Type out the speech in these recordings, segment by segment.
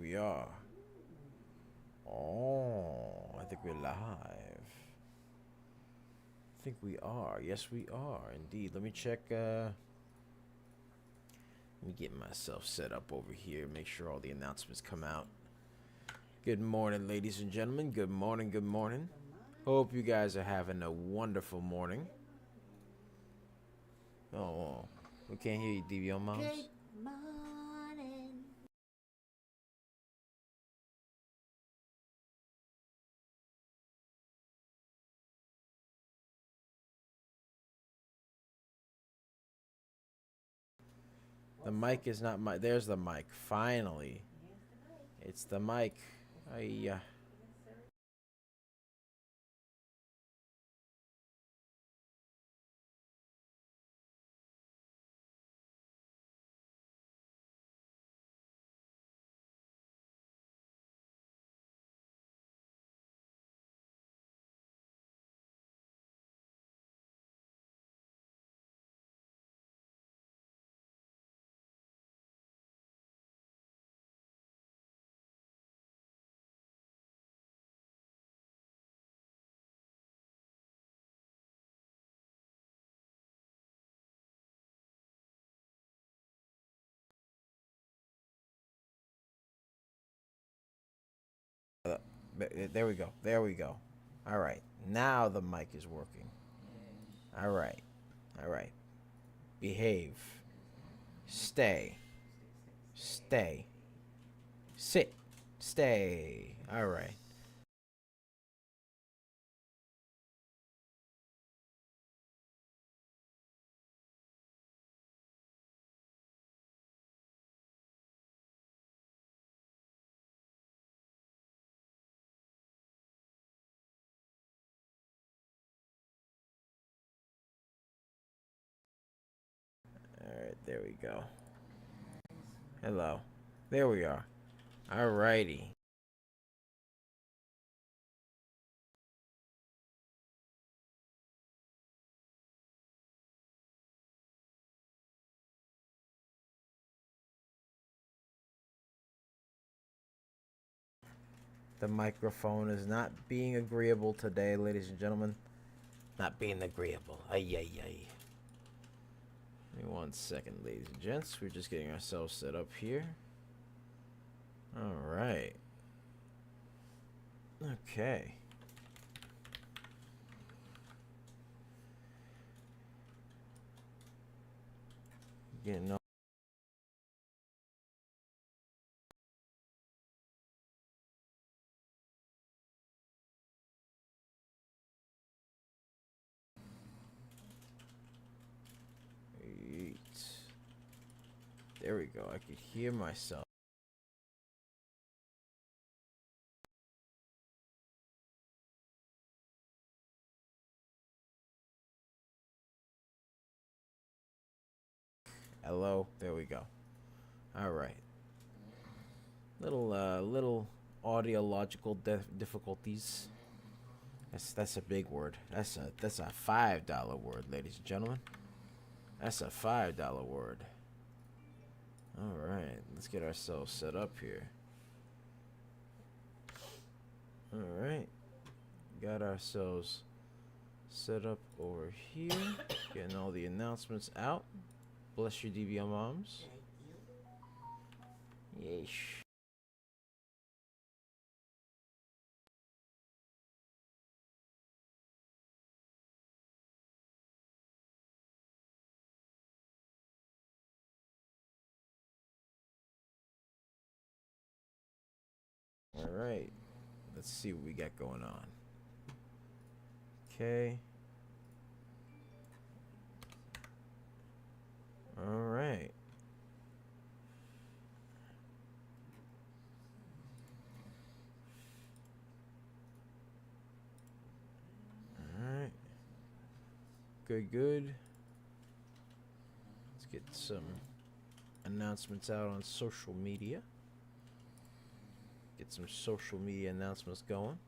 we are. Oh, I think we're live. I think we are. Yes, we are indeed. Let me check. Let me get myself set up over here. Make sure all the announcements come out. Good morning, ladies and gentlemen. Good morning. Good morning. Hope you guys are having a wonderful morning. Oh, we can't hear you, DVO moms. Good morning. The mic is not my. There's the mic. Finally, it's the mic. I. There we go. There we go. All right. Now the mic is working. All right. All right. Behave. Stay. Stay. Sit. Stay. All right. All right. There we go. Hello. There we are. All righty. The microphone is not being agreeable today, ladies and gentlemen. Not being agreeable. Ay, ay, ay. Give me 1 second, ladies and gents. We're just getting ourselves set up here. All right. Okay. Getting all right. There we go. I could hear myself. Hello. There we go. All right. Little audiological difficulties. That's a big word. That's a $5 word, ladies and gentlemen. That's a $5 word. All right. Let's get ourselves set up here. All right. Got ourselves set up over here. Getting all the announcements out. Bless you, DVL moms. Yeesh. All right. Let's see what we got going on. Okay. All right. All right. Good, good. Let's get some announcements out on social media. Get some social media announcements going.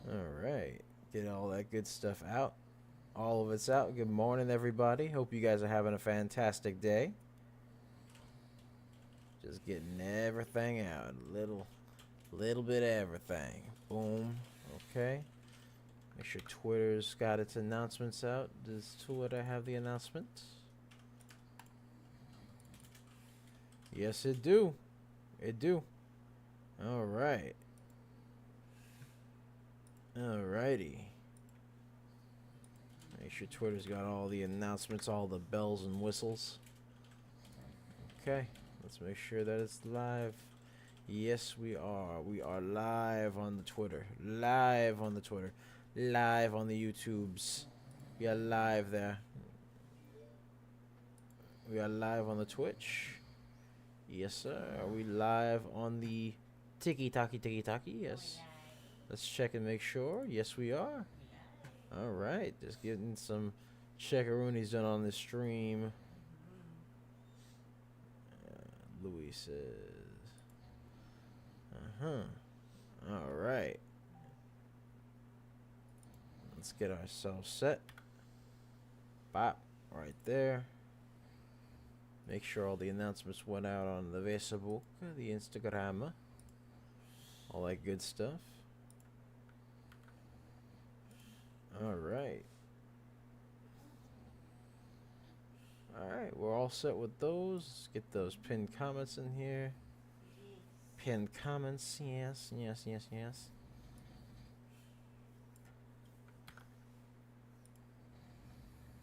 All right. Get all that good stuff out. All of it's out. Good morning, everybody. Hope you guys are having a fantastic day. Just getting everything out. Little bit of everything. Boom. Okay. Make sure Twitter's got its announcements out. Does Twitter have the announcements? Yes, it do. It do. All right. Alrighty. Make sure Twitter's got all the announcements, all the bells and whistles. Okay. Let's make sure that it's live. Yes, we are. We are live on the Twitter. Live on the Twitter. Live on the YouTubes. We are live there. We are live on the Twitch. Yes, sir. Are we live on the Tiki-Taki? Yes. Let's check and make sure. Yes, we are. All right. Just getting some checkaroonies done on the stream. Louis says. All right. Let's get ourselves set. Bop. Right there. Make sure all the announcements went out on the Facebook, the Instagram, all that good stuff. All right. All right, we're all set with those. Let's get those pinned comments in here. Pinned comments, yes.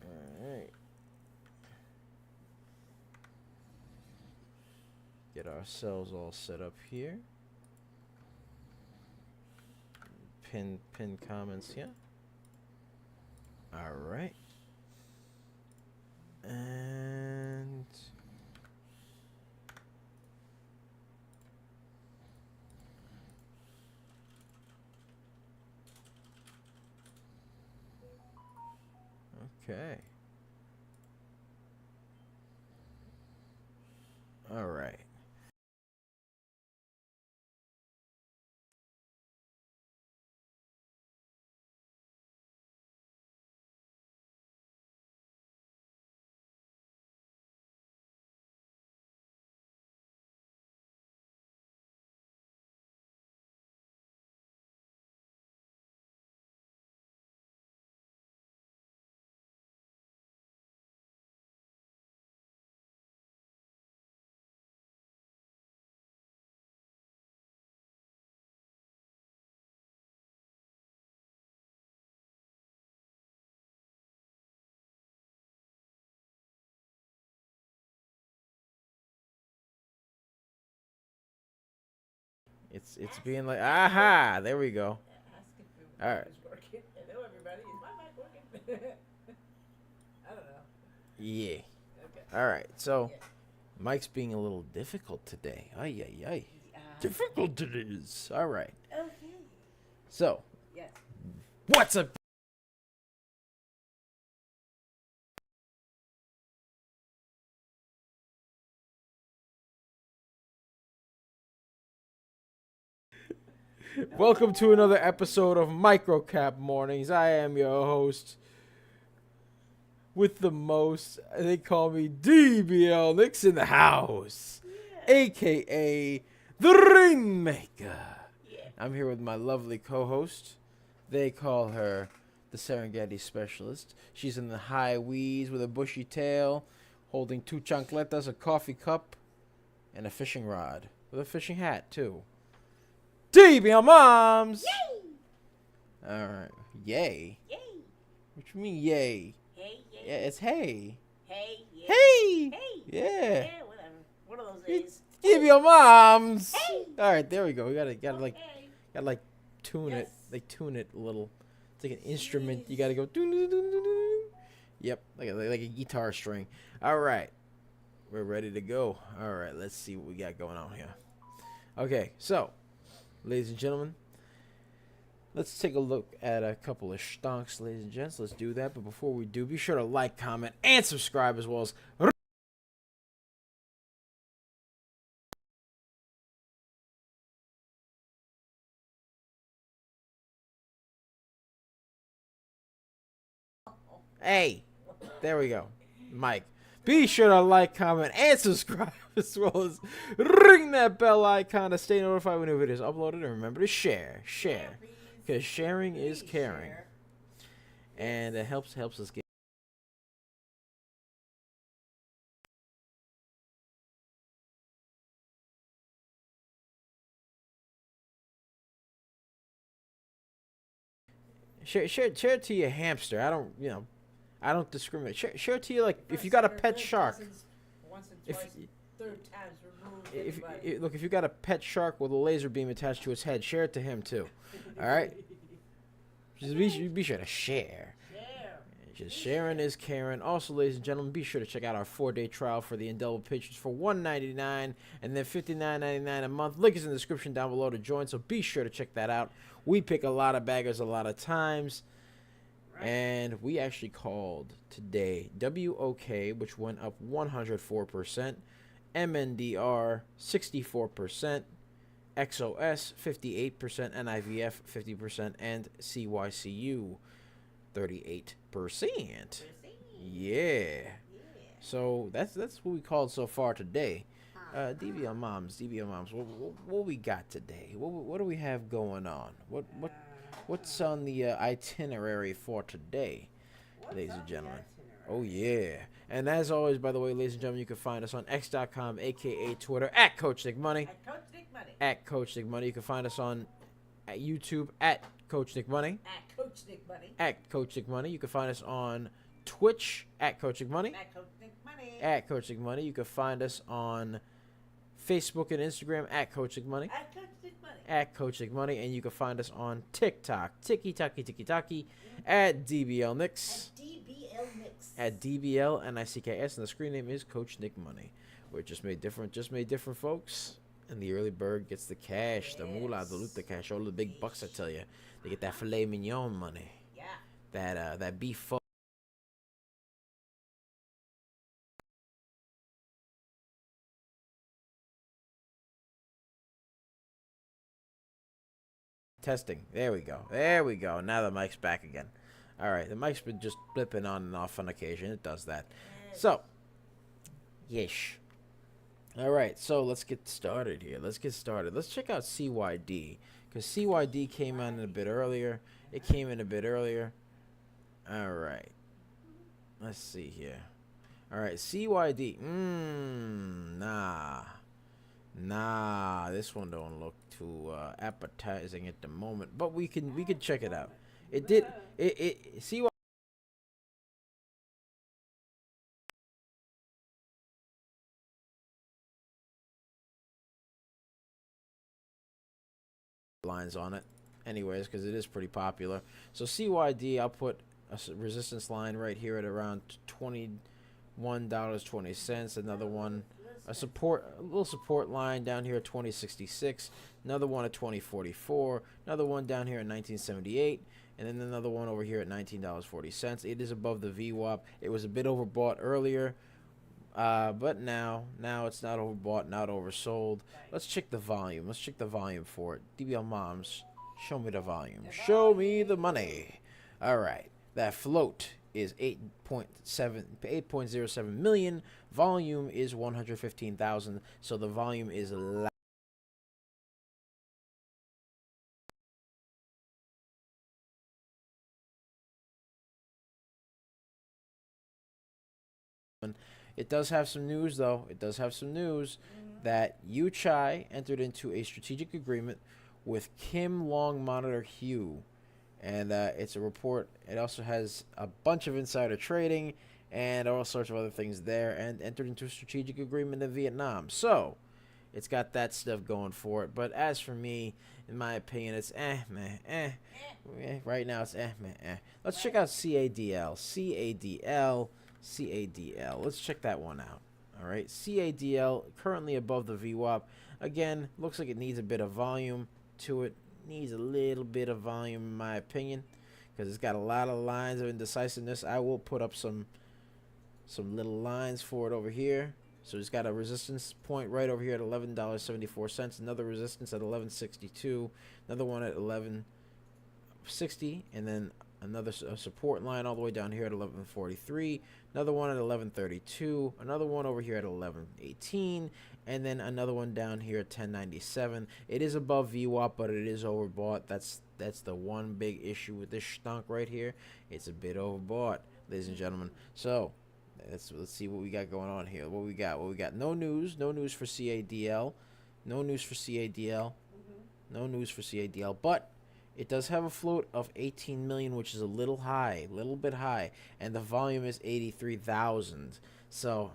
All right. Get ourselves all set up here. Pin comments, yeah. All right. And okay. All right. It's being like, aha, there we go. All right. Hello, everybody. Is my mic working? I don't know. Yeah. Okay. All right. So, Yeah. Mike's being a little difficult today. Ay. Difficult it is. All right. Okay. So, Yes. what's up? Welcome to another episode of Microcap Mornings. I am your host with the most. They call me DBL Nick's in the house, aka the Ringmaker. Yeah. I'm here with my lovely co-host. They call her the Serengeti Specialist. She's in the high weeds with a bushy tail, holding 2 chancletas, a coffee cup, and a fishing rod with a fishing hat too. DBL Moms. Yay! All right. Yay. Yay! What you mean yay? Hey, yay. Yeah, it's hey. Hey, yay. Hey. Hey. Yeah. Yeah, whatever. One of those days. DBL Moms. Hey. All right, there we go. We gotta like Okay. gotta like tune it. Yes. Like tune it a little. It's like an instrument. You gotta go. Doo, doo, doo, doo, doo. Yep, like a guitar string. All right, we're ready to go. All right, let's see what we got going on here. Okay, so, ladies and gentlemen, let's take a look at a couple of stonks, ladies and gents. Let's do that. But before we do, be sure to like, comment, and subscribe, as well as Hey, there we go. Mike. Be sure to like, comment, and subscribe, as well as ring that bell icon to stay notified when new videos are uploaded. And remember to share, because sharing is caring, and it helps us get. Share it to your hamster. I don't discriminate. Share it to you, like, if you got a pet shark. Third times removed. If you got a pet shark with a laser beam attached to its head, share it to him too. All right. Just be sure to share. Just sharing is caring. Also, ladies and gentlemen, be sure to check out our 4-day trial for the indelible pictures for $199 and then $59.99 a month. Link is in the description down below to join, so be sure to check that out. We pick a lot of baggers a lot of times. And we actually called today WOK, which went up 104%, MNDR 64%, XOS 58%, NIVF 50%, and CYCU 38%. Yeah. So that's what we called so far today. DBL moms, what we got today? What do we have going on? What's on the itinerary for today, ladies and gentlemen? Oh, yeah. And as always, by the way, ladies and gentlemen, you can find us on X.com, a.k.a. Twitter, at Coach Nick Money. At Coach Nick Money. You can find us on YouTube, at Coach Nick Money. At Coach Nick Money. At Coach Nick Money. You can find us on Twitch, at Coach Nick Money. At Coach Nick Money. At Coach Nick Money. You can find us on Facebook and Instagram, at Coach Nick Money. At Coach Nick Money. At Coach Nick Money, and you can find us on TikTok, Tiki at DBL Nicks. At DBL Nicks. At DBL NICKS, and the screen name is Coach Nick Money. We're just made different, folks. And the early bird gets the cash, the moolah, the loot, the cash, all the big bucks. I tell you, they get that filet mignon money. Yeah. That beef. Testing. There we go. Now the mic's back again. All right, the mic's been just blipping on and off on occasion. It does that. So, yeesh. All right, so let's get started here. Let's check out CYD, because CYD came in a bit earlier. All right. Let's see here. All right, CYD. Nah, this one don't look too appetizing at the moment, but we can check it out. CYD lines on it anyways, because it is pretty popular. So CYD, I'll put a resistance line right here at around $21.20. Another one, a little support line down here at 2066. Another one at 2044. Another one down here at 1978. And then another one over here at $19.40. It is above the VWAP. It was a bit overbought earlier, but now it's not overbought, not oversold. Let's check the volume. For it. DBL moms, show me the volume. Show me the money. All right, that float is 8.07 million. Volume is 115,000. So the volume is loud. It does have some news, though. That Yu Chai entered into a strategic agreement with Kim Long Monitor Hugh. And it's a report. It also has a bunch of insider trading and all sorts of other things there, and entered into a strategic agreement in Vietnam. So it's got that stuff going for it. But as for me, in my opinion, it's right now it's Let's check out CADL. Let's check that one out. All right, CADL currently above the VWAP. Again, looks like it needs a bit of volume to it. Needs a little bit of volume, in my opinion, because it's got a lot of lines of indecisiveness. I will put up some little lines for it over here. So it's got a resistance point right over here at $11.74. Another resistance at $11.62. Another one at $11.60, and then another support line all the way down here at 1143, another one at 1132, another one over here at 1118, and then another one down here at 1097. It is above VWAP, but it is overbought. That's the one big issue with this stunk right here. It's a bit overbought, ladies and gentlemen. So let's see what we got going on here. What we got? No news for CADL, no news for CADL, no news for CADL, but it does have a float of 18 million, which is a little bit high, and the volume is 83,000. So,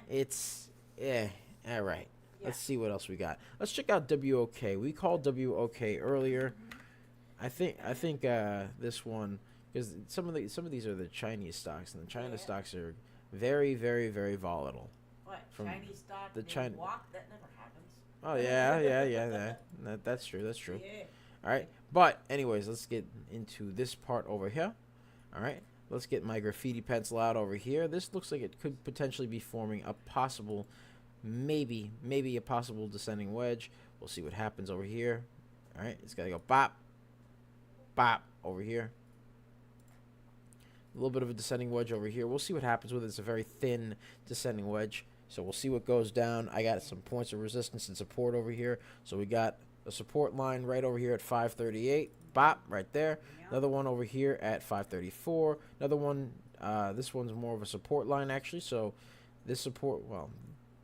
it's all right. Yeah. Let's see what else we got. Let's check out WOK. We called WOK earlier. I think this one, because some of these are the Chinese stocks, and the China stocks are very, very, very volatile. What? From Chinese stock? the The China- walk? That never happens. Oh yeah. That's true. Yeah. All right. But anyways, let's get into this part over here. All right. Let's get my graffiti pencil out over here. This looks like it could potentially be forming a possible, maybe a possible descending wedge. We'll see what happens over here. All right. It's got to go bop, bop over here. A little bit of a descending wedge over here. We'll see what happens with it. It's a very thin descending wedge. So we'll see what goes down. I got some points of resistance and support over here. So we got a support line right over here at 538. Bop, right there. Yeah. Another one over here at 534. Another one, this one's more of a support line, actually. So this support, well,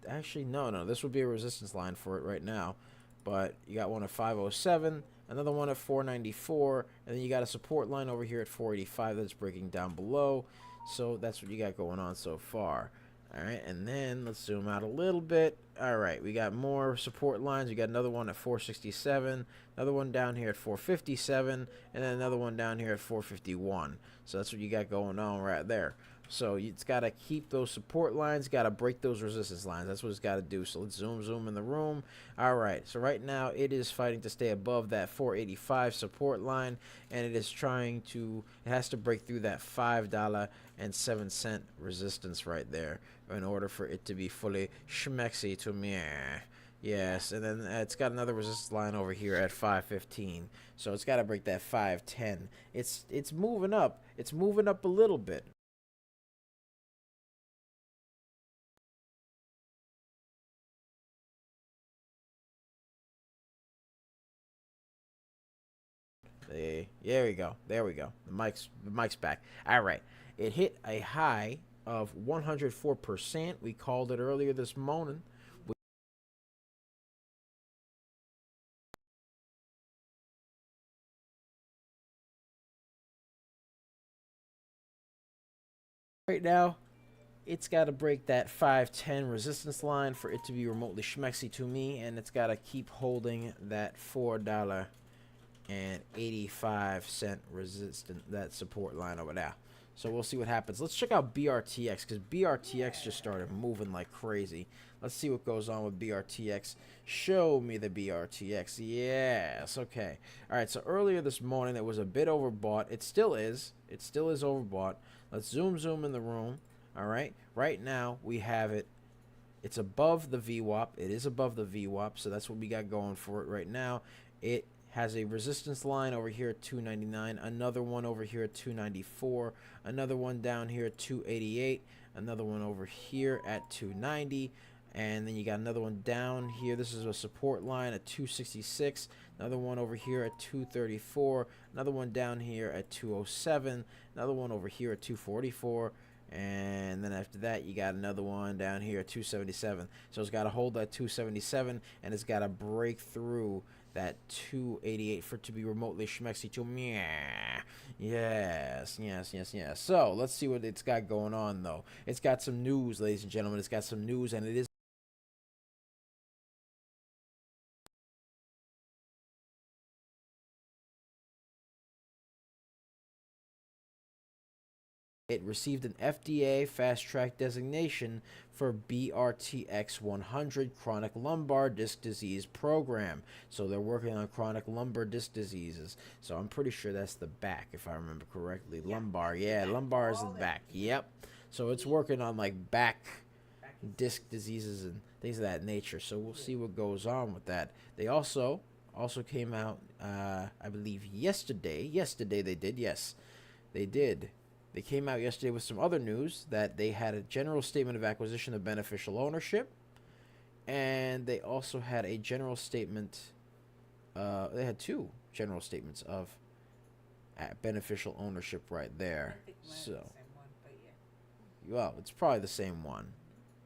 actually, no. This would be a resistance line for it right now. But you got one at 507. Another one at 494. And then you got a support line over here at 485 that's breaking down below. So that's what you got going on so far. All right, and then let's zoom out a little bit. All right, we got more support lines. We got another one at 467, another one down here at 457, and then another one down here at 451. So that's what you got going on right there. So it's got to keep those support lines, got to break those resistance lines. That's what it's got to do. So let's zoom in the room. All right, so right now it is fighting to stay above that 485 support line, and it is it has to break through that $5.07 resistance right there in order for it to be fully schmexy to me. Yes, and then it's got another resistance line over here at 515. So it's got to break that 510. It's moving up. It's moving up a little bit. There we go. The mic's back. All right. It hit a high of 104%. We called it earlier this morning. Right now, it's got to break that 510 resistance line for it to be remotely schmexy to me, and it's got to keep holding that $4.85 that support line over there. So we'll see what happens. Let's check out BRTX, because BRTX just started moving like crazy. Let's see what goes on with BRTX. Show me the BRTX. Yes, okay. All right, so earlier this morning it was a bit overbought. It still is. It still is overbought. Let's zoom in the room. All right. Right now we have it. It's above the VWAP. It is above the VWAP, so that's what we got going for it right now. It has a resistance line over here at 299, another one over here at 294, another one down here at 288, another one over here at 290, and then you got another one down here. This is a support line at 266, another one over here at 234, another one down here at 207, another one over here at 244, and then after that you got another one down here at 277. So it's got to hold that 277, and it's got to break through that 288 for it to be remotely schmexy to me. Yes. So let's see what it's got going on, though. It's got some news, ladies and gentlemen. It's got some news, and it is it received an FDA Fast Track designation for BRTX 100 chronic lumbar disc disease program. So they're working on chronic lumbar disc diseases. So I'm pretty sure that's the back, if I remember correctly. Yeah. Lumbar, yeah, lumbar is the back. Yep. So it's working on like back disc diseases and things of that nature. So we'll see what goes on with that. They also also came out, I believe, yesterday. Yesterday they did. Yes, they did. They came out yesterday with some other news that they had a general statement of acquisition of beneficial ownership. And they also had a general statement. They had two general statements of beneficial ownership right there. So, well, it's probably the same one.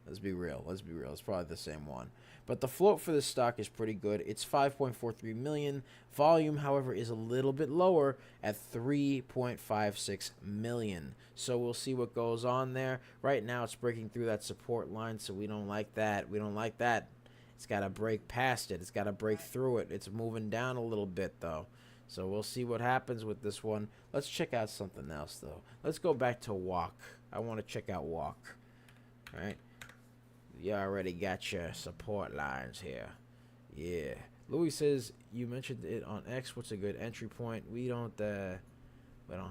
Let's be real. Let's be real. It's probably the same one. But the float for this stock is pretty good. It's 5.43 million. Volume, however, is a little bit lower at 3.56 million. So we'll see what goes on there. Right now, it's breaking through that support line, so we don't like that. We don't like that. It's got to break past it. It's got to break through it. It's moving down a little bit, though. So we'll see what happens with this one. Let's check out something else, though. Let's go back to WOK. I want to check out WOK. All right. You already got your support lines here. Yeah. Louis says, you mentioned it on X. What's a good entry point? We don't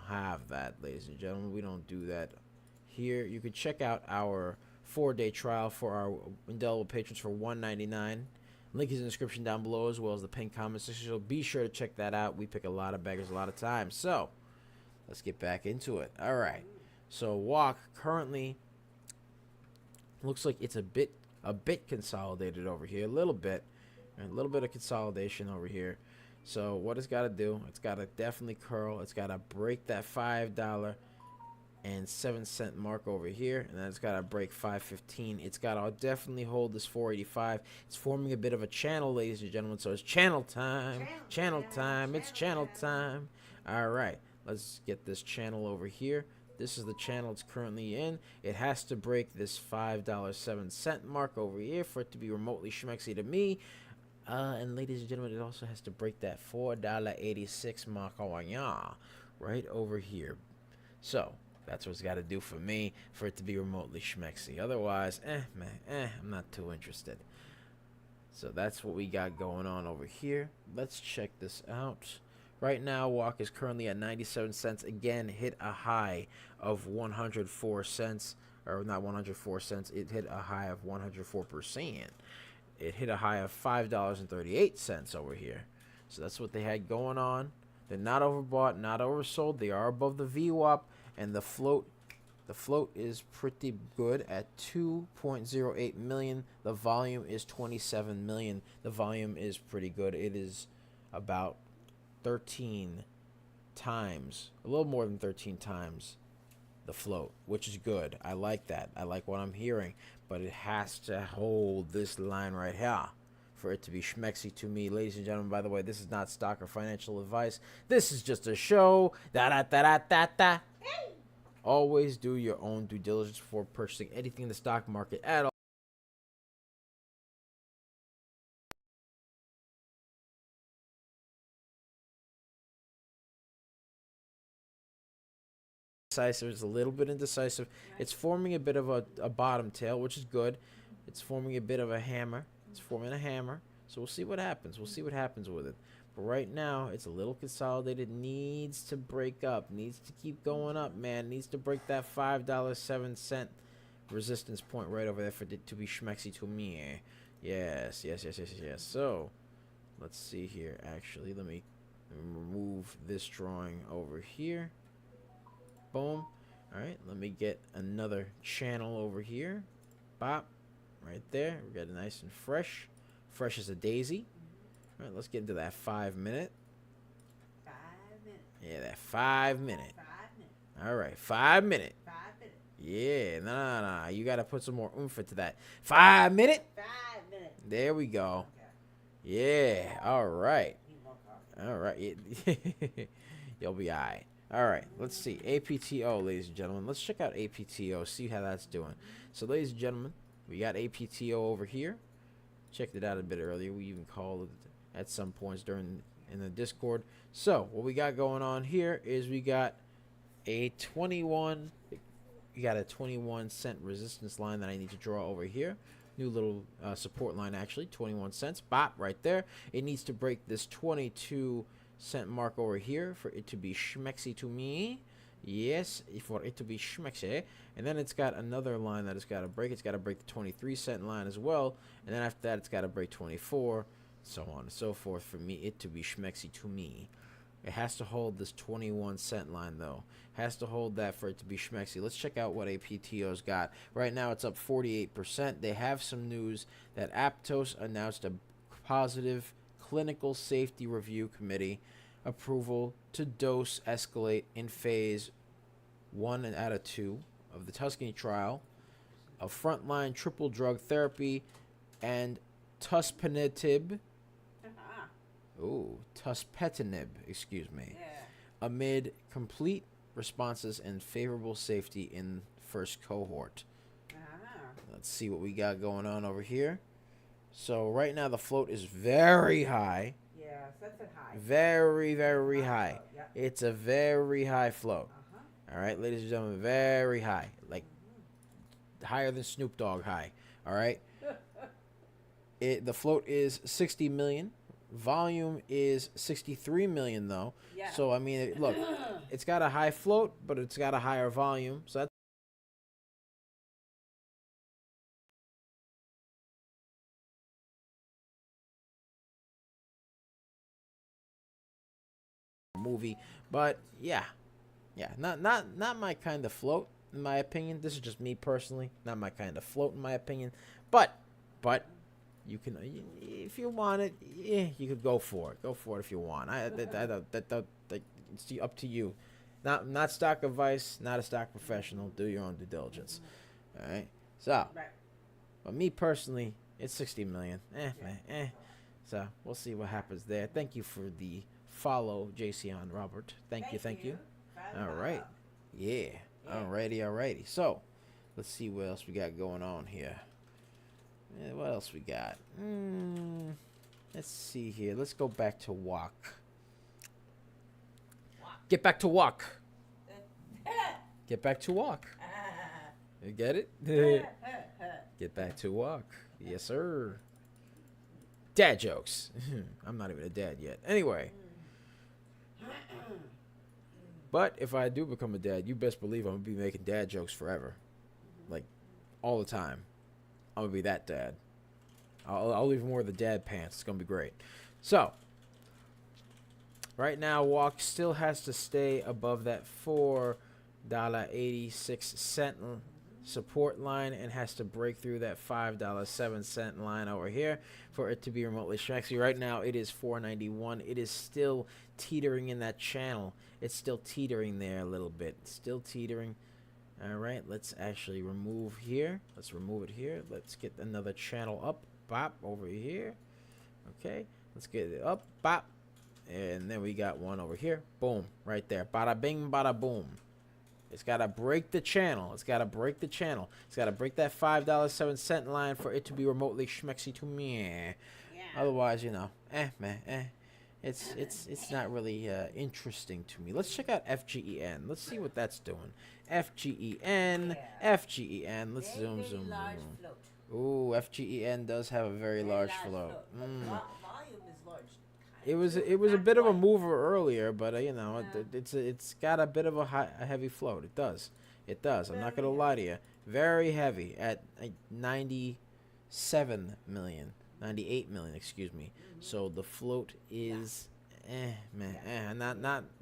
have that, ladies and gentlemen. We don't do that here. You can check out our 4-day trial for our indelible patrons for $1.99. Link is in the description down below, as well as the pinned comment section. So be sure to check that out. We pick a lot of beggars a lot of times. So let's get back into it. All right. So WOK currently looks like it's a bit consolidated over here, a little bit of consolidation over here. So what it's got to do, it's got to definitely curl. It's got to break that $5.07 mark over here, and then it's got to break 5.15. It's got to definitely hold this 485. It's forming a bit of a channel, ladies and gentlemen. So it's channel time. Channel time. It's channel time. All right, let's get this channel over here. This is the channel it's currently in. It has to break this $5.07 mark over here for it to be remotely schmexy to me. And ladies and gentlemen, it also has to break that $4.86 mark right over here. So that's what it's got to do for me for it to be remotely schmexy. Otherwise, I'm not too interested. So that's what we got going on over here. Let's check this out. Right now, WOK is currently at 97 cents. Again, hit a high of 104 cents. Or not 104 cents. It hit a high of 104%. It hit a high of $5.38 over here. So that's what they had going on. They're not overbought, not oversold. They are above the VWAP. And the float is pretty good at 2.08 million. The volume is 27 million. The volume is pretty good. It is about 13 times, a little more than 13 times the float, which is good. I like that. I like what I'm hearing, but it has to hold this line right here for it to be schmexy to me. Ladies and gentlemen, by the way, this is not stock or financial advice. This is just a show. Always do your own due diligence before purchasing anything in the stock market at all. Indecisive. It's a little bit indecisive. It's forming a bit of a bottom tail, which is good. It's forming a bit of a hammer. It's forming a hammer. So we'll see what happens. We'll see what happens with it. But right now, it's a little consolidated. Needs to break up. Needs to keep going up, man. Needs to break that $5.07 resistance point right over there for it to be schmexy to me. Yes. So let's see here. Actually, let me remove this drawing over here. Boom. All right, let me get another channel over here. Bop. Right there. We got it nice and fresh. Fresh as a daisy. All right, let's get into that 5 minute. 5 minutes. Yeah, that 5 minute. 5 minutes. All right, 5 minute. 5 minutes. Yeah, no. You got to put some more oomph into that. 5 minute. 5 minutes. There we go. Okay. Yeah, all right. Need more coffee. All right. You'll be all right. All right, let's see. APTO, ladies and gentlemen. Let's check out APTO, see how that's doing. So, ladies and gentlemen, we got APTO over here. Checked it out a bit earlier. We even called it at some points in the Discord. So, what we got going on here is we got a 21 cent resistance line that I need to draw over here. New little support line, actually, 21 cents. Bop, right there. It needs to break this 22-cent mark over here for it to be schmexy to me. Yes, for it to be schmexy. And then it's got another line that it's got to break. It's got to break the 23-cent line as well. And then after that, it's got to break 24, so on and so forth for me it to be schmexy to me. It has to hold this 21-cent line though. Has to hold that for it to be schmexy. Let's check out what APTO's got. Right now it's up 48%. They have some news that Aptos announced a positive clinical safety review committee approval to dose escalate in phase 1 and out of 2 of the Tuscany trial of frontline triple drug therapy and tuspetinib. Tuspetinib, excuse me. Yeah. Amid complete responses and favorable safety in first cohort. Let's see what we got going on over here. So right now the float is very high. Yeah, that's a high. Very, very high. Yep. It's a very high float. All right, ladies and gentlemen, very high. Like higher than Snoop Dogg high. All right. The float is 60 million. Volume is 63 million though. Yeah. So I mean, look, it's got a high float, but it's got a higher volume. So that's a movie. But yeah, not my kind of float in my opinion. This is just me personally, not my kind of float in my opinion. But you can, if you want it, yeah, you could go for it. Go for it if you want. It's up to you. Not stock advice. Not a stock professional. Do your own due diligence. All right. So, Right. but me personally, it's 60 million. Man. So we'll see what happens there. Thank you for the follow, JC on Robert. Thank you. All right. Yeah. Alrighty. So, let's see what else we got going on here. What else we got? Let's see here. Let's go back to WOK. Get back to WOK. Get back to WOK. You get it? Get back to WOK. Yes, sir. Dad jokes. I'm not even a dad yet. Anyway. But if I do become a dad, you best believe I'm going to be making dad jokes forever. Like, all the time. I'm going to be that dad. I'll even wear the dad pants. It's going to be great. So, right now, WOK still has to stay above that $4.86 support line and has to break through that $5.07 line over here for it to be remotely schmexy. Right now, it is $4.91. It is still teetering in that channel. It's still teetering there a little bit. Still teetering. All right, let's actually remove here. Let's remove it here. Let's get another channel up. Bop, over here. Okay, let's get it up. Bop. And then we got one over here. Boom, right there. Bada bing, bada boom. It's got to break the channel. It's got to break the channel. It's got to break that $5.07 line for it to be remotely schmexy to me. Yeah. Otherwise, you know, It's not really interesting to me. Let's check out FGEN. Let's see what that's doing. FGEN. Let's zoom. Large float. Ooh, FGEN does have a very large float. Volume is large. It was a bit of a mover earlier, but you know, it's got a bit of a heavy float. It does. I'm not gonna lie to you. Very heavy at 97 million. 98 million, excuse me. So the float is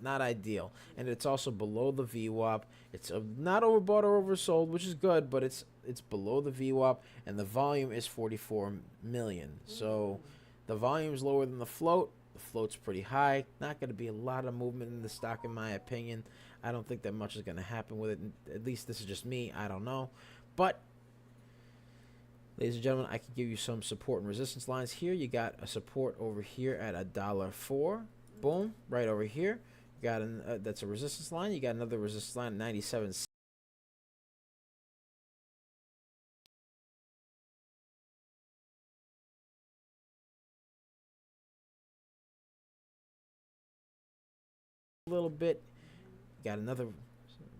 not ideal, and it's also below the VWAP. It's not overbought or oversold, which is good, but it's below the VWAP, and the volume is 44 million. So the volume is lower than the float. The float's pretty high. Not going to be a lot of movement in the stock, in my opinion. I don't think that much is going to happen with it. At least this is just me. I don't know, but ladies and gentlemen, I can give you some support and resistance lines here. You got a support over here at $1.04. Boom, right over here. You got that's a resistance line. You got another resistance line at 97. A little bit. You got another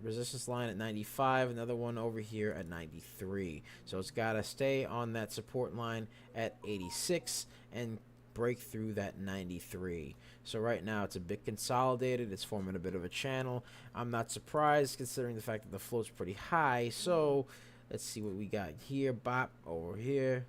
resistance line at 95, another one over here at 93. So it's got to stay on that support line at 86 and break through that 93. So right now it's a bit consolidated. It's forming a bit of a channel. I'm not surprised considering the fact that the float's pretty high. So let's see what we got here. Bop over here.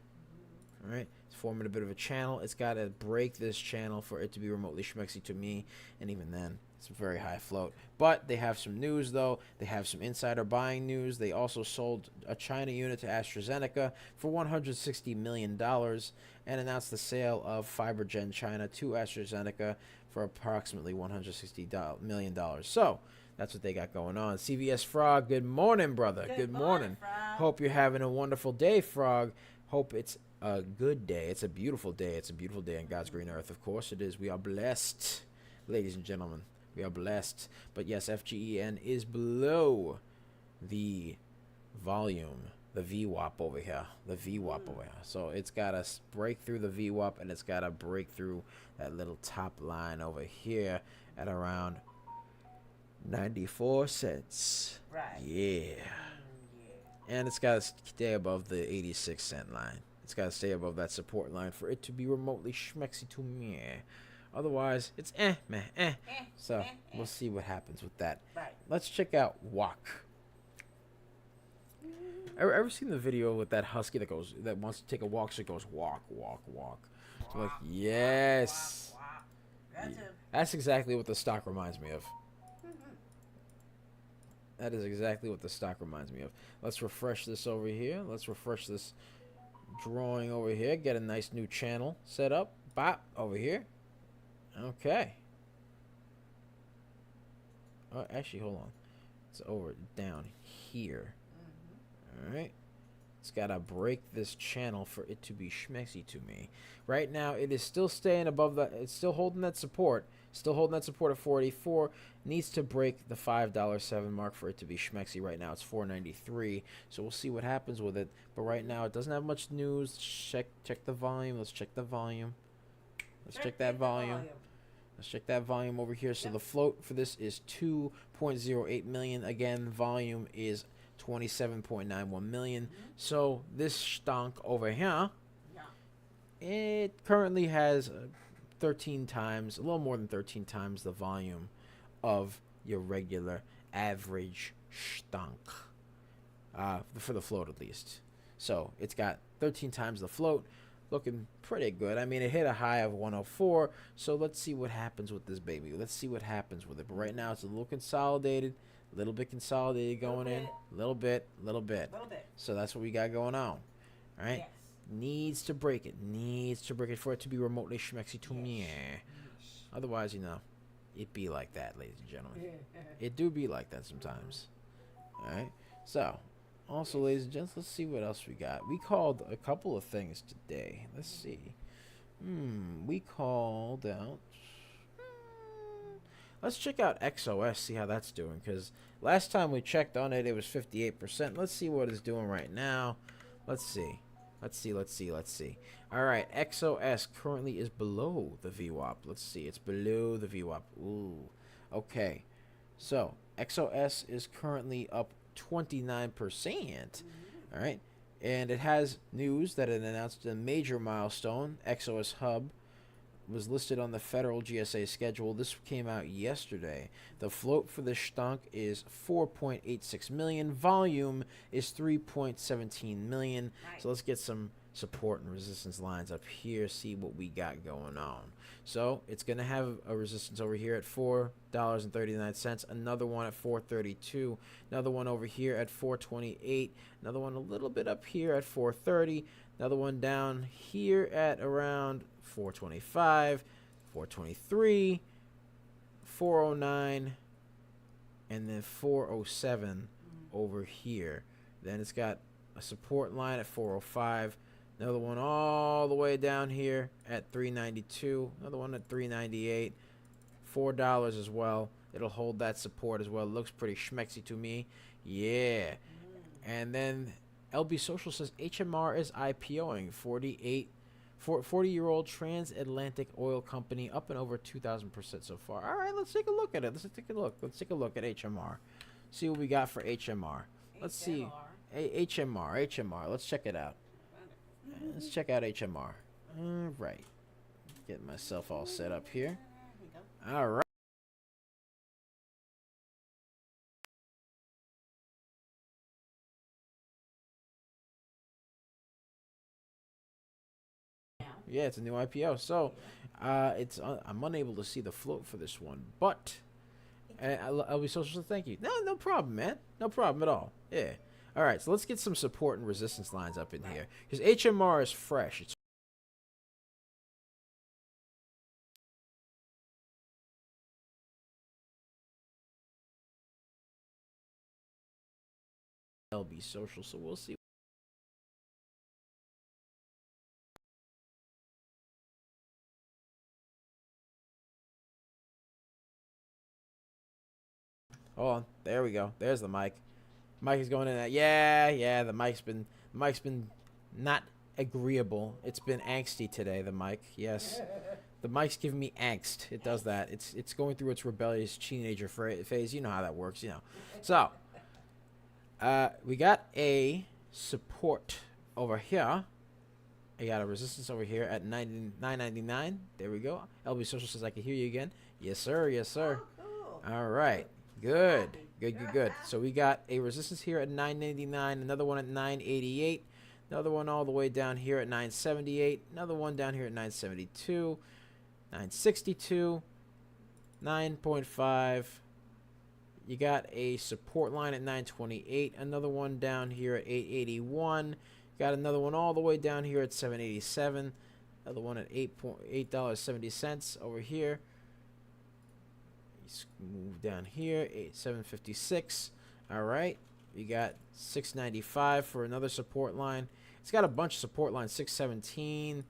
All right, it's forming a bit of a channel. It's got to break this channel for it to be remotely schmexy to me, and even then, it's a very high float. But they have some news, though. They have some insider buying news. They also sold a China unit to AstraZeneca for $160 million and announced the sale of FiberGen China to AstraZeneca for approximately $160 million. So that's what they got going on. CVS Frog, good morning, brother. Good morning. Frog. Hope you're having a wonderful day, Frog. Hope it's a good day. It's a beautiful day. It's a beautiful day on God's green earth. Of course it is. We are blessed, ladies and gentlemen. We are blessed. But yes, FGEN is below the volume, the VWAP over here. The VWAP over here. So it's got to break through the VWAP, and it's got to break through that little top line over here at around 94 cents. Right. Yeah. Yeah. And it's got to stay above the 86-cent line. It's got to stay above that support line for it to be remotely schmexy to me. Otherwise, it's meh. So we'll see what happens with that. Right. Let's check out WOK. Ever seen the video with that husky that wants to take a walk? So it goes walk. I'm like, yes. That's Yeah. him. That's exactly what the stock reminds me of. That is exactly what the stock reminds me of. Let's refresh this over here. Let's refresh this drawing over here. Get a nice new channel set up. Bop, over here. Okay. Oh, actually, hold on. It's over down here. All right. It's got to break this channel for it to be schmexy to me. Right now, it is still staying above that. It's still holding that support. Still holding that support at 484. Needs to break the $5.07 mark for it to be schmexy. Right now, it's 493. So we'll see what happens with it. But right now, it doesn't have much news. Check the volume. Let's check the volume. Let's check that volume. Let's check that volume over here. So the float for this is 2.08 million. Again, volume is 27.91 million. So this stunk over here, it currently has 13 times, a little more than 13 times the volume of your regular average stunk, for the float at least. So it's got 13 times the float, looking pretty good. I mean, it hit a high of 104, so let's see what happens with this baby. Let's see what happens with it. But right now it's a little consolidated. A little bit consolidated going in. Little bit. So that's what we got going on. All right. Yes. Needs to break it. Needs to break it for it to be remotely schmexy to me. Otherwise, it be like that, ladies and gentlemen. It do be like that sometimes. All right. So, also, ladies and gents, let's see what else we got. We called a couple of things today. Let's see. We called out. Let's check out XOS, see how that's doing, because last time we checked on it, it was 58%. Let's see what it's doing right now. Let's see. All right, XOS currently is below the VWAP. Let's see, it's below the VWAP. Ooh, okay. So, XOS is currently up 29%. All right, and it has news that it announced a major milestone. XOS Hub was listed on the federal GSA schedule. This came out yesterday. The float for the stunk is 4.86 million. Volume is 3.17 million. Right. So let's get some support and resistance lines up here, see what we got going on. So it's going to have a resistance over here at $4.39, another one at $4.32, another one over here at $4.28, another one a little bit up here at $4.30, another one down here at around $4.25, $4.23, $4.09, and then $4.07 over here. Then it's got a support line at $4.05, another one all the way down here at $3.92, another one at $3.98, $4 as well. It'll hold that support as well. It looks pretty schmexy to me. Yeah. And then LB Social says HMR is IPOing. 40-year-old transatlantic oil company, up and over 2,000% so far. All right, let's take a look at it. Let's take a look at HMR. See what we got for HMR. Let's see. HMR. Let's check it out. Let's check out HMR. All right. Get myself all set up here. All right. Yeah, it's a new IPO. So, I'm unable to see the float for this one, but I'll be social. Thank you. No problem, man. No problem at all. Yeah. All right. So let's get some support and resistance lines up in here because HMR is fresh. It's LB social, so we'll see. Hold on. There we go. There's the mic. Mic is going in. Yeah. The mic's been not agreeable. It's been angsty today. The mic. Yes. The mic's giving me angst. It does that. It's going through its rebellious teenager phase. You know how that works. So, we got a support over here. I got a resistance over here at 999. There we go. LB Social says I can hear you again. Yes, sir. Yes, sir. Oh, cool. All right. Good. Good. So we got a resistance here at 999, another one at 988, another one all the way down here at 978, another one down here at 972, 962, 9.5. You got a support line at 928, another one down here at 881. Got another one all the way down here at 787, another one at $8.70 over here. Move down here, 756. All right, we got 695 for another support line. It's got a bunch of support lines: 617,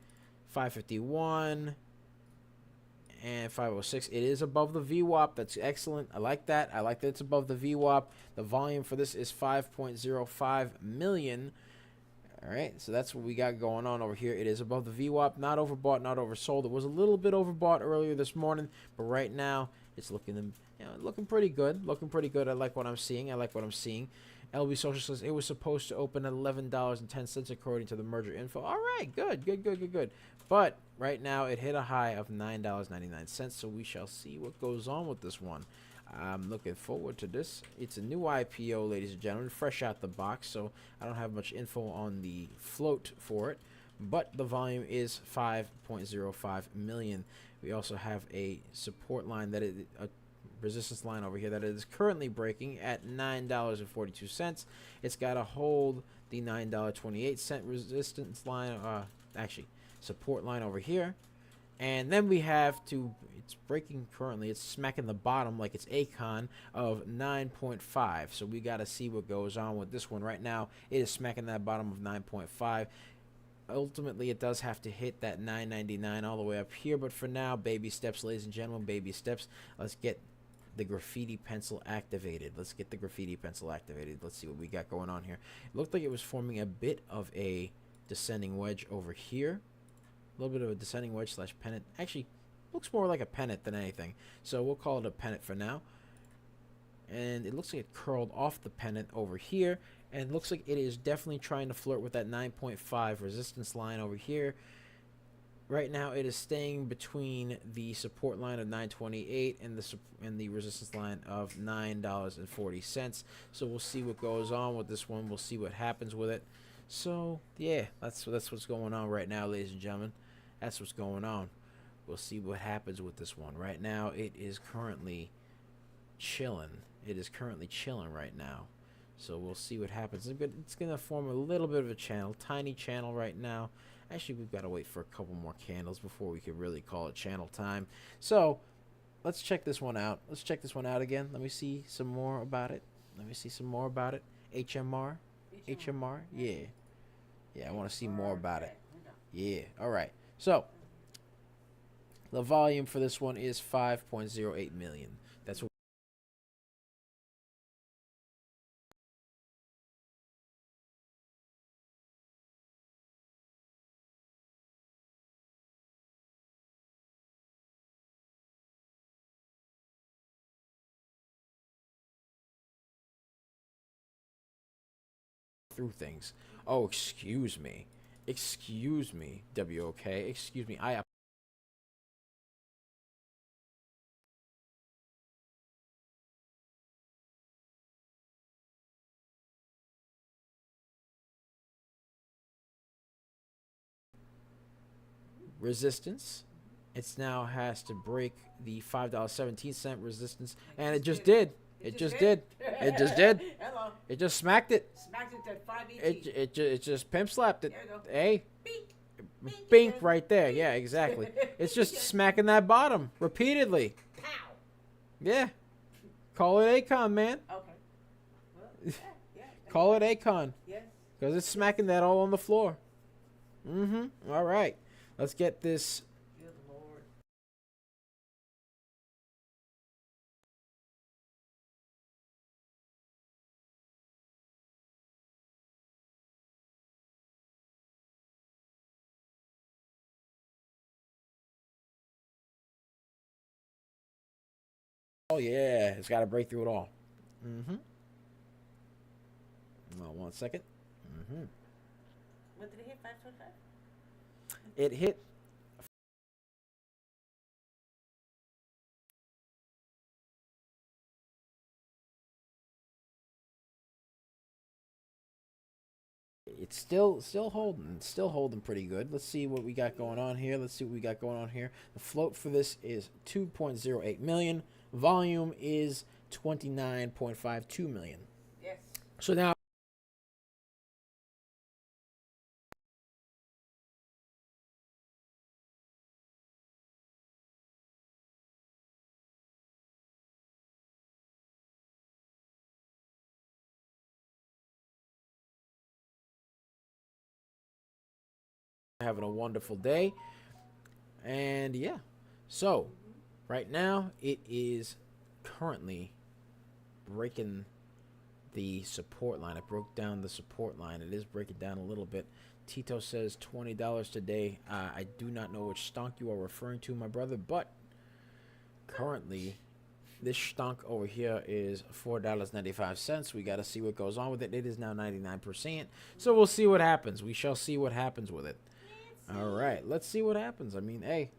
551, and 506. It is above the VWAP. That's excellent. I like that. I like that it's above the VWAP. The volume for this is 5.05 million. All right, so that's what we got going on over here. It is above the VWAP, not overbought, not oversold. It was a little bit overbought earlier this morning, but right now it's looking pretty good. Looking pretty good. I like what I'm seeing. LB Social says it was supposed to open at $11.10 according to the merger info. All right, good. But right now it hit a high of $9.99, so we shall see what goes on with this one. I'm looking forward to this. It's a new IPO, ladies and gentlemen, fresh out the box, so I don't have much info on the float for it, but the volume is 5.05 million. We also have a support line that is a resistance line over here that is currently breaking at $9.42. It's got to hold the $9.28 resistance line, actually support line over here. And then we have it's breaking currently, it's smacking the bottom like it's Acon of 9.5. So we got to see what goes on with this one. Right now, it is smacking that bottom of 9.5. Ultimately, it does have to hit that 9.99 all the way up here. But for now, baby steps, ladies and gentlemen, baby steps. Let's get the graffiti pencil activated. Let's see what we got going on here. It looked like it was forming a bit of a descending wedge over here. A little bit of a descending wedge slash pennant. Actually, looks more like a pennant than anything. So we'll call it a pennant for now. And it looks like it curled off the pennant over here. And it looks like it is definitely trying to flirt with that 9.5 resistance line over here. Right now, it is staying between the support line of 928 and the resistance line of $9.40. So we'll see what goes on with this one. We'll see what happens with it. So yeah, that's what's going on right now, ladies and gentlemen. That's what's going on. We'll see what happens with this one. Right now, it is currently chilling. Right now. So we'll see what happens. It's going to form a little bit of a channel, tiny channel right now. Actually, we've got to wait for a couple more candles before we can really call it channel time. So let's check this one out. Again. Let me see some more about it. HMR. Yeah, I want to see more about it. Yeah, all right. So the volume for this one is 5.08 million. That's what through things. Oh, excuse me, WOK. Excuse me. I resistance. It's now has to break the $5.17 resistance, and it just did. It just did. It just did. Hello. It just smacked it. Smacked it at 518. It just pimp slapped it. There you go. Hey, Bink. bink right there. Yeah, exactly. It's just smacking that bottom repeatedly. Pow. Yeah. Call it Akon, man. Okay. Well, yeah. Call it Akon. Yes. Because it's smacking that all on the floor. All right. Let's get this. Good Lord. Oh, yeah. It's got to break through it all. Well, 1 second. What did it hit? 525? It hit. It's still holding. It's still holding pretty good. Let's see what we got going on here. The float for this is 2.08 million. Volume is 29.52 million. Yes. So now having a wonderful day. And yeah. So right now it is currently breaking the support line. It broke down the support line. It is breaking down a little bit. Tito says $20 today. I do not know which stonk you are referring to, my brother, but currently this stonk over here is $4.95. We got to see what goes on with it. It is now 99%. So we'll see what happens. We shall see what happens with it. All right, let's see what happens. I mean, hey,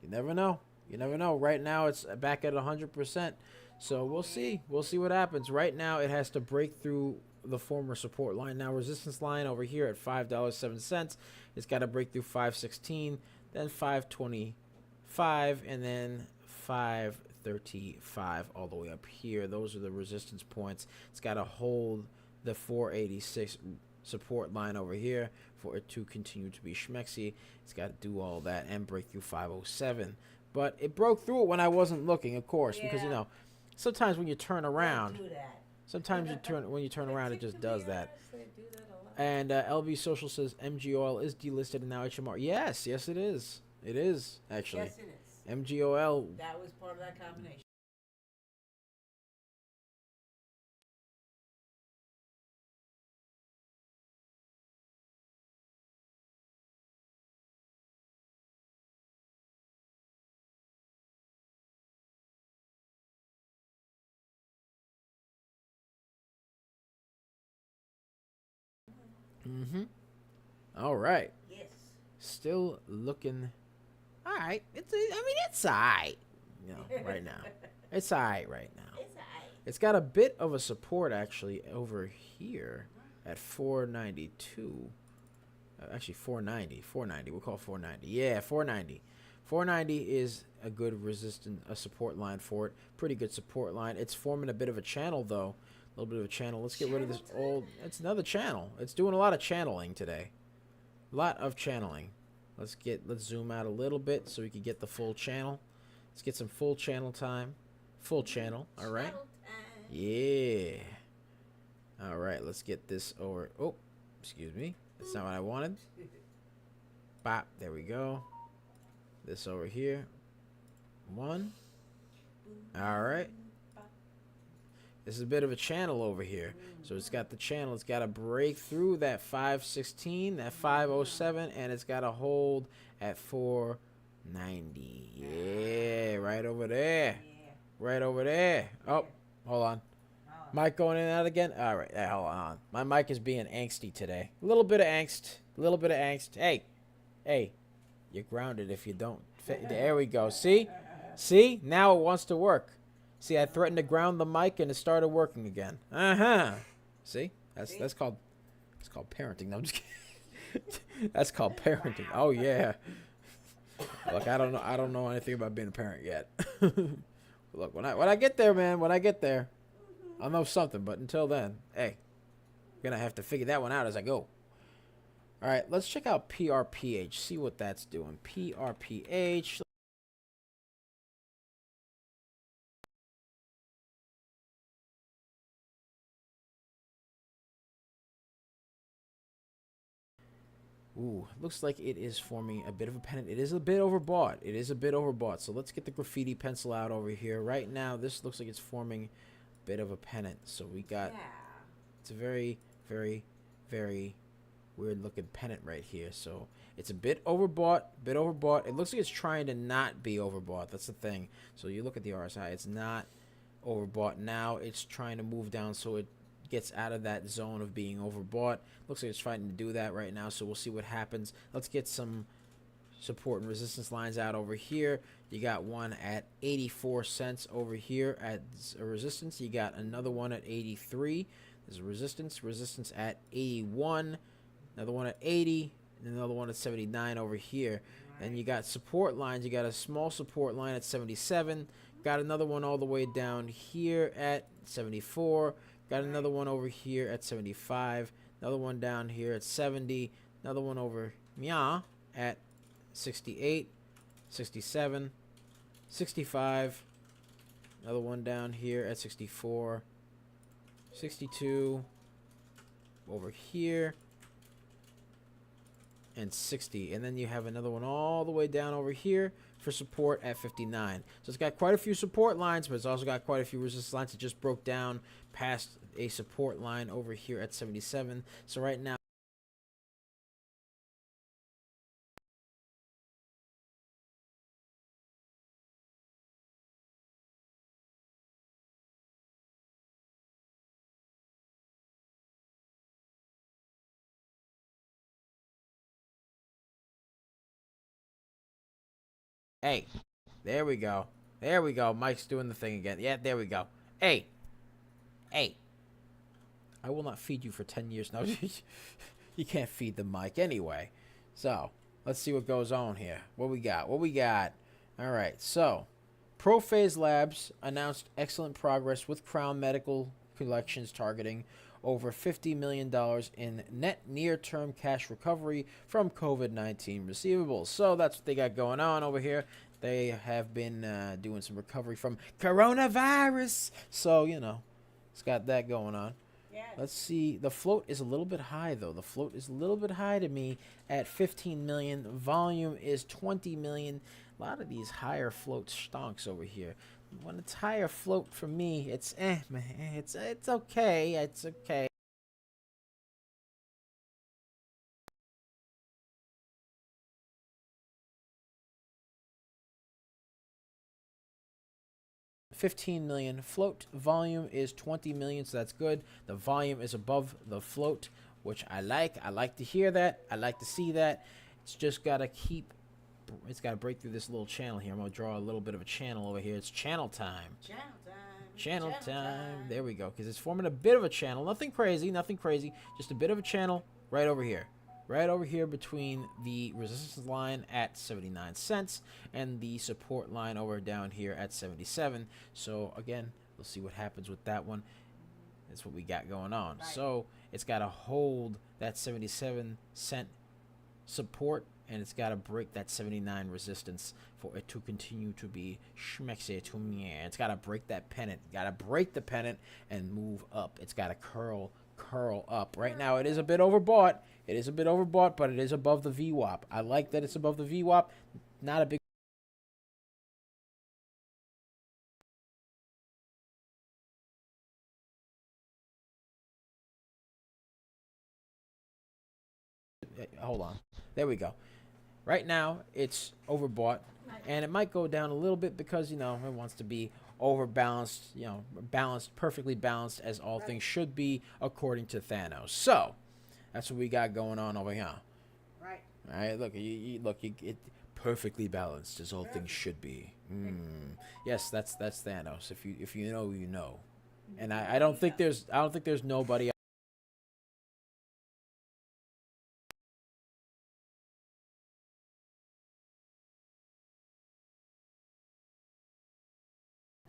you never know. You never know. Right now it's back at 100%. So we'll see. We'll see what happens. Right now it has to break through the former support line. Now resistance line over here at $5.07. It's got to break through 516, then 525, and then 535 all the way up here. Those are the resistance points. It's got to hold the 486 support line over here for it to continue to be schmexy. It's got to do all that and break through 507. But it broke through it when I wasn't looking, of course, because you know, sometimes when you turn around, sometimes when you turn around, it just does that. And LB Social says MGOL is delisted and now HMR. Yes, yes, it is. It is actually. Yes, it is. MGOL. That was part of that combination. All right. Yes. Still looking. All right. It's all right. You know, right now. It's all right right now. It's all right. It's got a bit of a support actually over here at 492. Actually 490. 490. We'll call 490. Yeah, 490. 490 is a good a support line for it. Pretty good support line. It's forming a bit of a channel though. A little bit of a channel. Let's get rid of this old. It's another channel. It's doing a lot of channeling today. A lot of channeling. Let's zoom out a little bit so we can get the full channel. Let's get some full channel time. Full channel. All right. Yeah. All right. Let's get this over. Oh, excuse me. That's not what I wanted. Bop. There we go. This over here. One. All right. This is a bit of a channel over here. So it's got the channel. It's got to break through that 516, that 507, and it's got to hold at 490. Yeah, right over there. Right over there. Oh, hold on. Mic going in and out again? All right, hold on. My mic is being angsty today. A little bit of angst. A little bit of angst. Hey, you're grounded if you don't. There we go. See? Now it wants to work. See, I threatened to ground the mic and it started working again. See? That's called parenting. No, I'm just kidding. That's called parenting. Oh yeah. Look, I don't know anything about being a parent yet. Look, when I get there, man, when I get there, I'll know something. But until then, hey, I'm gonna have to figure that one out as I go. All right, let's check out PRPH. See what that's doing. PRPH. Ooh, looks like it is forming a bit of a pennant. It is a bit overbought. It is a bit overbought. So let's get the graffiti pencil out over here. Right now, this looks like it's forming a bit of a pennant. So we got, Yeah. it's a very, very, very weird looking pennant right here. So it's a bit overbought, It looks like it's trying to not be overbought. That's the thing. So you look at the RSI, it's not overbought now. It's trying to move down so it gets out of that zone of being overbought. Looks like it's trying to do that right now, so we'll see what happens. Let's get some support and resistance lines out over here. You got one at 84 cents over here at a resistance. You got another one at 83. There's a resistance at 81, another one at 80, and another one at 79 over here. And you got support lines. You got a small support line at 77. Got another one all the way down here at 74. Got another one over here at 75. Another one down here at 70. Another one over at 68, 67, 65. Another one down here at 64, 62. Over here. And 60. And then you have another one all the way down over here for support at 59. So it's got quite a few support lines, but it's also got quite a few resistance lines. It just broke down past a support line over here at 77. So right now, hey, there we go. There we go. Mike's doing the thing again. Yeah, there we go. Hey, I will not feed you for 10 years now. You can't feed the mic anyway. So, let's see what goes on here. What we got? All right, so Prophase Labs announced excellent progress with Crown Medical Collections targeting over $50 million in net near-term cash recovery from COVID-19 receivables. So that's what they got going on over here. They have been doing some recovery from coronavirus. So, it's got that going on. Yes. Let's see. The float is a little bit high, though. The float is a little bit high to me at 15 million. Volume is 20 million. A lot of these higher float stonks over here. When it's higher float for me, it's man. It's okay. It's okay. $15 million. Float volume is 20 million, so that's good. The volume is above the float, which I like. I like to hear that. I like to see that. It's just got to it's got to break through this little channel here. I'm going to draw a little bit of a channel over here. It's channel time. Channel time. There we go. Because it's forming a bit of a channel. Nothing crazy. Just a bit of a channel right over here. Right over here between the resistance line at 79 cents and the support line over down here at 77. So again, we'll see what happens with that one. That's what we got going on. Right. So it's got to hold that 77-cent support, and it's got to break that 79 resistance for it to continue to be schmexy to me. It's got to break that pennant. Got to break the pennant and move up. It's got to curl up. Right now, it is a bit overbought. But it is above the VWAP. I like that it's above the VWAP. Not a big hold on. There we go. Right now, it's overbought, and it might go down a little bit because, it wants to be overbalanced, perfectly balanced as all things should be according to Thanos. So, that's what we got going on over here. Right. All right, look, it perfectly balanced as all things should be. Yes, that's Thanos. If you know, you know. And I don't think there's nobody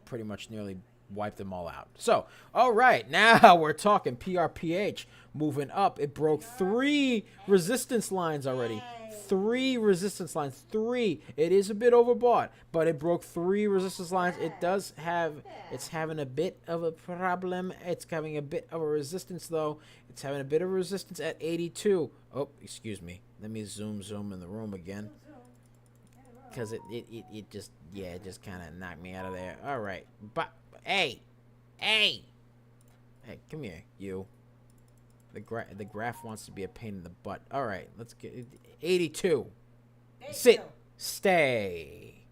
pretty much nearly wiped them all out. So, all right, now we're talking PRPH moving up. It broke 3 resistance lines already. 3 resistance lines. 3. It is a bit overbought, but it broke 3 resistance lines. It does have, it's having a bit of a problem. It's having a bit of a resistance, though. It's having a bit of resistance at 82. Oh, excuse me. Let me zoom in the room again. Because it just, yeah, it just kind of knocked me out of there. All right. But, hey, come here, you. The graph wants to be a pain in the butt. All right, let's get 82. Sit. Stay.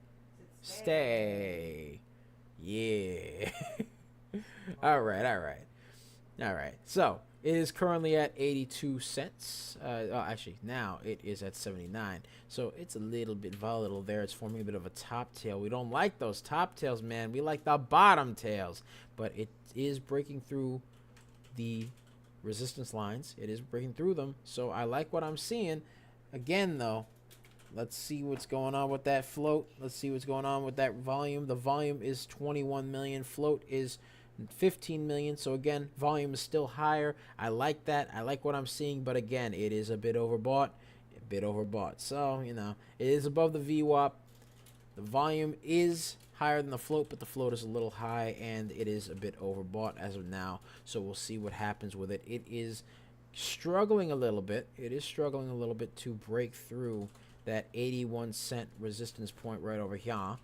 Yeah. All right. So it is currently at 82 cents. Actually, now it is at 79. So it's a little bit volatile there. It's forming a bit of a top tail. We don't like those top tails, man. We like the bottom tails. But it is breaking through the resistance lines. It is breaking through them. So I like what I'm seeing. Again, though, let's see what's going on with that float. Let's see what's going on with that volume. The volume is 21 million. Float is 15 million. So again, volume is still higher. I like that. I like what I'm seeing. But again, it is a bit overbought. So, you know, it is above the VWAP. The volume is higher than the float, but the float is a little high, and it is a bit overbought as of now. So we'll see what happens with it. It is struggling a little bit. To break through that 81 cent resistance point right over here.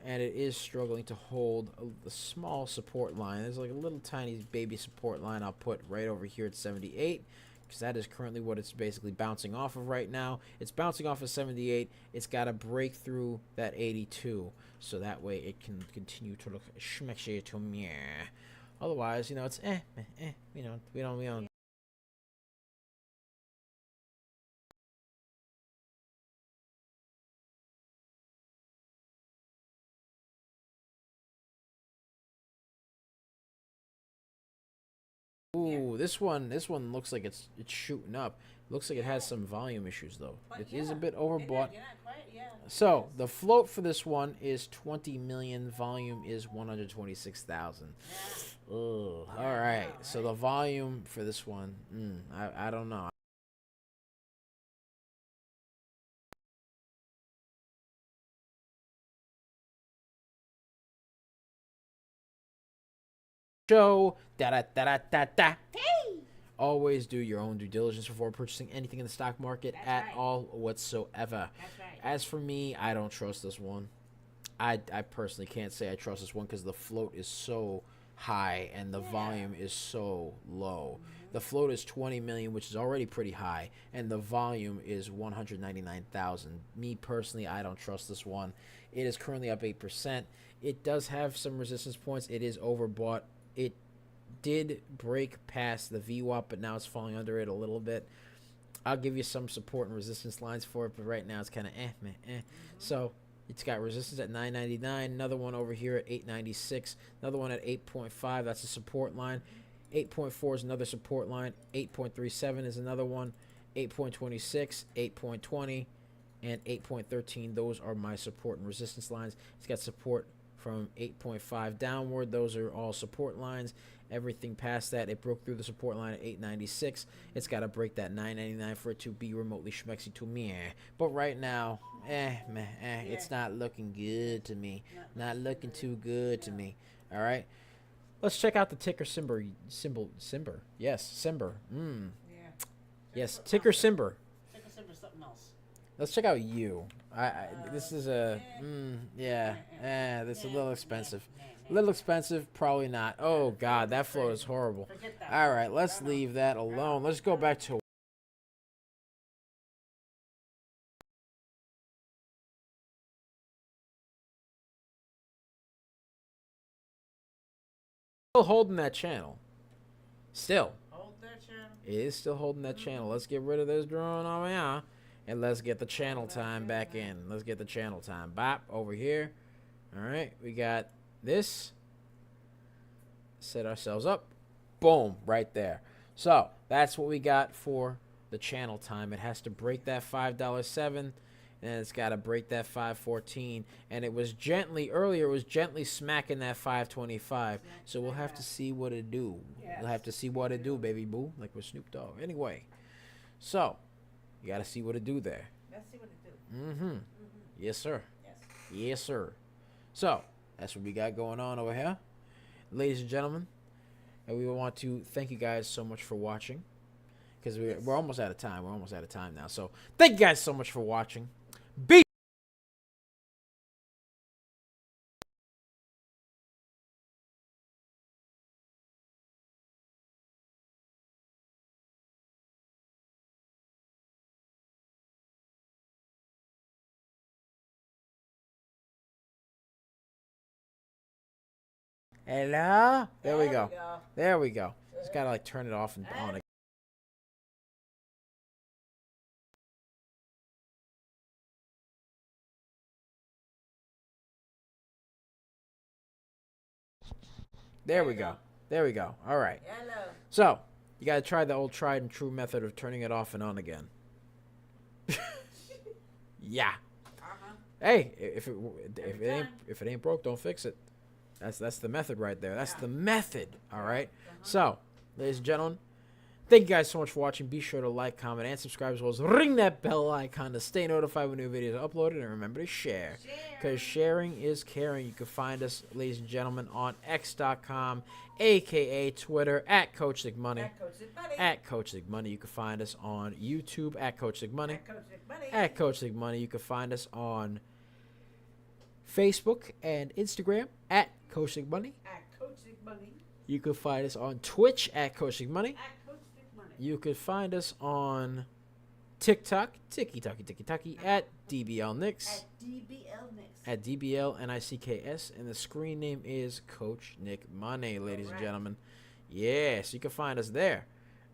And it is struggling to hold a small support line. There's like a little tiny baby support line I'll put right over here at 78. Because that is currently what it's basically bouncing off of right now. It's bouncing off of 78. It's got to break through that 82. So that way it can continue to look schmexy to me. Otherwise, you know, it's you know, we don't. Ooh, this one looks like it's shooting up. Looks like it has some volume issues though. It is a bit overbought. So the float for this one is 20 million. Volume is 126,000. All right. So the volume for this one, I don't know. Show da. Always do your own due diligence before purchasing anything in the stock market all whatsoever. As for me, I don't trust this one. I personally can't say I trust this one because the float is so high and the volume is so low. The float is 20 million, which is already pretty high, and the volume is 199,000. Me personally, I don't trust this one. It is currently up 8%. It does have some resistance points. It is overbought. It did break past the VWAP, but now it's falling under it a little bit. I'll give you some support and resistance lines for it, but right now it's kind of So it's got resistance at 999, another one over here at 896, another one at 8.5. That's a support line. 8.4 is another support line. 8.37 is another one. 8.26, 8.20, and 8.13. Those are my support and resistance lines. It's got support from 8.5 downward. Those are all support lines. Everything past that, it broke through the support line at 896. It's got to break that 999 for it to be remotely schmexy to me. But right now, it's not looking good to me. Not looking too good to me. All right. Let's check out the ticker symbol. Yes, Simber. Yes, ticker Simber. Ticker Simber something else. Let's check out you. This is a this is a little expensive. A little expensive, probably not. Oh God, that float is horrible. All right, let's leave that alone. Let's go back to still holding that channel. Still. Hold that channel. It is still holding that channel. Let's get rid of this drone over here. And let's get the channel time back in. Let's get the channel time. Bop, over here. All right, we got this. Set ourselves up. Boom, right there. So that's what we got for the channel time. It has to break that $5.7. and it's got to break that 514. And it was gently earlier. It was gently smacking that 525. So we'll have to see what it do. We'll have to see what it do, baby boo, like with Snoop Dogg. Anyway, so you got to see what it do there. Let's see what it do. Mm-hmm. Yes, sir. Yes. Yes, sir. So that's what we got going on over here, ladies and gentlemen. And we want to thank you guys so much for watching, because we're almost out of time. We're almost out of time now. So thank you guys so much for watching. Be hello. There we go. There we go. Just gotta like turn it off and on again. There we go. There we go. All right. Hello. So you gotta try the old tried and true method of turning it off and on again. Yeah. Hey, if it ain't broke, don't fix it. That's the method right there. That's the method. All right. So, ladies and gentlemen, thank you guys so much for watching. Be sure to like, comment, and subscribe, as well as ring that bell icon to stay notified when new videos are uploaded. And remember to share, because sharing is caring. You can find us, ladies and gentlemen, on X.com, aka Twitter, at Coach Nick Money. At Coach Nick Money. You can find us on YouTube at Coach Nick Money. At Coach Nick Money. You can find us on Facebook and Instagram at Coach Nick Money. At Coach Nick Money. You can find us on Twitch at Coach Nick Money. At Coach Nick Money. You can find us on TikTok, Tiki at DBL Nicks. At DBL Nicks. At DBL NICKS, and the screen name is Coach Nick Money, ladies and gentlemen. Yes, you can find us there.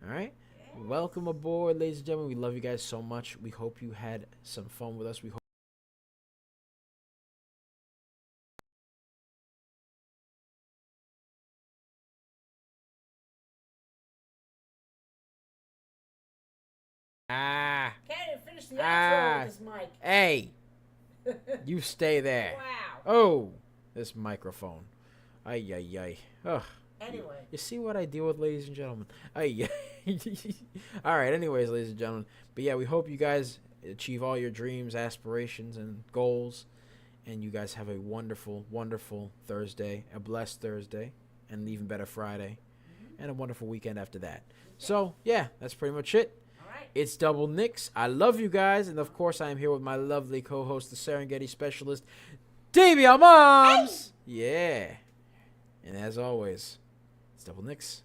All right. Yes. Welcome aboard, ladies and gentlemen. We love you guys so much. We hope you had some fun with us. We hope. Can't even finish the outro with this mic. Hey, you stay there. Wow. Oh, this microphone. Ay, ay, ay. Ugh. Anyway. You see what I deal with, ladies and gentlemen? Ay, all right, anyways, ladies and gentlemen. But yeah, we hope you guys achieve all your dreams, aspirations, and goals. And you guys have a wonderful, wonderful Thursday, a blessed Thursday, and an even better Friday, and a wonderful weekend after that. So, yeah, that's pretty much it. It's Double Nicks. I love you guys. And, of course, I am here with my lovely co-host, the Serengeti Specialist, DBL Moms. Hey. Yeah. And as always, it's Double Nicks.